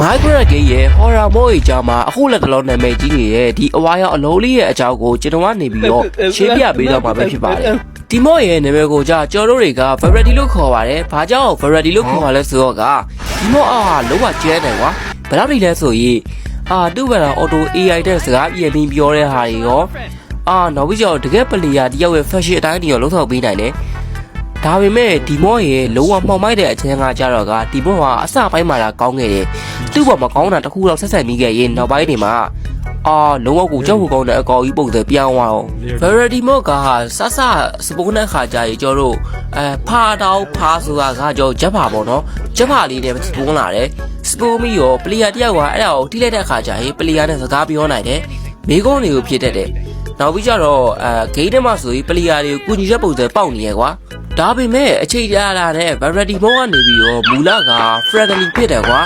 Migrate ရဲ့ horror mode အကြောင်းမှာအခုလက်တလုံးနာမည်ကြီးနေတဲ့ဒီအဝါရောက်အလုံးလေးရဲ့အကြောင်းကိုကျွန်တော်ကနေပြီးတော့ရှင်းပြပေးတော့မှာပဲဖြစ်ပါတယ်။ဒီ mode ရဲ့နာမည်ကိုကျွန်တော်တို့တွေက variety လို့ခေါ်ပါတယ်။ဘာကြောင့် variety လို့ခေါ်ရလဲဆိုတော့ကဒီ mode လုံးဝကျဲတယ်ကွာ။ဘယ်လောက်ထိလဲဆိုရင်သူ့ဘက်က auto AI တဲ့စကားပြန်ပြီးပြောတဲ့ဟာတွေရောနောက်ပြီးတော့တကယ် player တယောက်ရဲ့ fashion အတိုင်းတွေရောလုံးထောက်ပေးနိုင်တယ်။ဒါပေမဲ့ဒီမော့ရဲ့လုံးဝမှောင်မိုက်တဲ့အချင်းကကြတော့ကဒီမော့ကအစပိုင်းမှာလာကောင်းခဲ့တယ်သူ့ဘောမှာကောင်းတာတခုတော့ဆက်ဆက်မိခဲ့ရင်နောက်ပိုင်းတွေမှာလုံးဝကိုကြောက်ဖို့ကောင်းတဲ့အကောင်ကြီးပုံစံပြောင်းသွားအောင် variety mode ကဆဆစပုံးတဲ့ခါကြာကြီးကျွန်တော်တို့ဖာတောင်းဖာဆိုတာကကျွန်တော်ဂျက်ဖာပေါ့နော်ဂျက်ဖာလေးနဲ့စပုံးလာတယ်စပုံးပြီးရော player တယောက်ကအဲ့ဒါကိုထိလိုက်တဲ့ခါကြာရင် player နဲ့စကားပြောနိုင်တယ်မိကုန်းတွေကိုဖြစ်တတ်တယ်နောက်ပြီးကြတော့ဂိမ်းထဲမှာဆိုရင် player တွေကိုကူညီတဲ့ပုံစံပေါက်နေရကွာဒါပေမဲ့အခြေရလာတဲ့ variety mode ကနေပြီးတော့မူလက friendly ဖြစ်တယ်ကွာ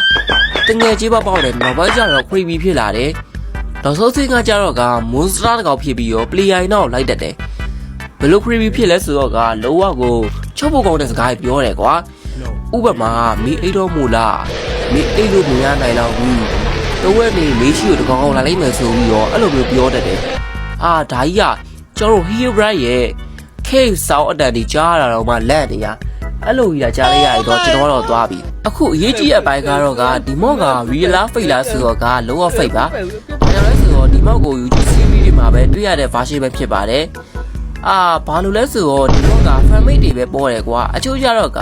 တငယ်ကြီးပေါက်တယ်နောက်ပိုင်းကျတော့ creepy ဖြစ်လာတယ်နောက်ဆုံးစင်းကကြတော့က monster တကောင်ဖြစ်ပြီးတော့ player နောက်လိုက်တတ်တယ်ဘယ်လို creepy ဖြစ်လဲဆိုတော့ကလောကကိုချုပ်ဖို့ကောင်းတဲ့စကားပြောတယ်ကွာဥပမာမီးအိတ်တော့မူလားမီးအိတ်လို့မရနိုင်တော့ဘူးတော့ဝဲနေမေးရှိကိုတကောင်လာလိုက်မယ်ဆိုပြီးတော့အဲ့လိုမျိုးပြောတတ်တယ်ဒါကြီးကကျွန်တော် Hero Brand ရဲ့ case ဆောင်းအတန်ဒီကြားရတာတော့မှလက်နေရအဲ့လိုကြီးကြားလိုက်ရရင်တော့ကျွန်တော်တော့သွားပြီအခုအရေးကြီးတဲ့အပိုင်းကတော့ကဒီမော့က real life fake လားဆိုတော့ကလုံးဝ fake ပါဘာကြောင့်လဲဆိုတော့ဒီမော့ကို YouTube series တွေမှာပဲတွေ့ရတဲ့ version ပဲဖြစ်ပါတယ်ဘာလို့လဲဆိုတော့ဒီမော့က fan made တွေပဲပေါ်တယ်ကွာအချို့ကြတော့က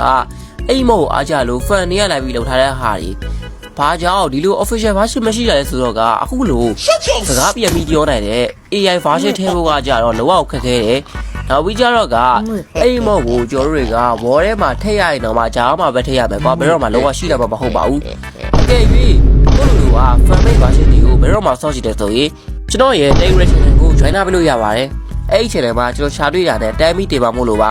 အဲ့မော့ကိုအားကြလို့ fan တွေရလိုက်ပြီးလောက်ထားတဲ့ဟာတွေဘာကြောင့်ဒီလို official version မရှိရလဲဆိုတော့ကအခုလို့စကားပြန်ပြီးပြောနိုင်တဲ့ AI version ထဲဖို့ကကြတော့လောကခက်ခဲတယ်နောက်ပြီးကြတော့ကအဲ့မော့ကိုကျော်တို့တွေကဝေါ်ထဲမှာထည့်ရရင်တော့မှဂျားမှာပဲထည့်ရမယ်ကွာဘယ်တော့မှလောကရှိတာမဟုတ်ပါဘူးအကယ်၍ကိုလိုက fan made version တွေကိုဘယ်တော့မှစောင့်ကြည့်တယ်ဆိုရင်ကျွန်တော်ရဲ့ Telegram channel ကို join လုပ်လို့ရပါတယ်အဲ့ဒီ channel မှာကျွန်တော်ရှာတွေ့ရတဲ့ time တေးပါမို့လို့ပါ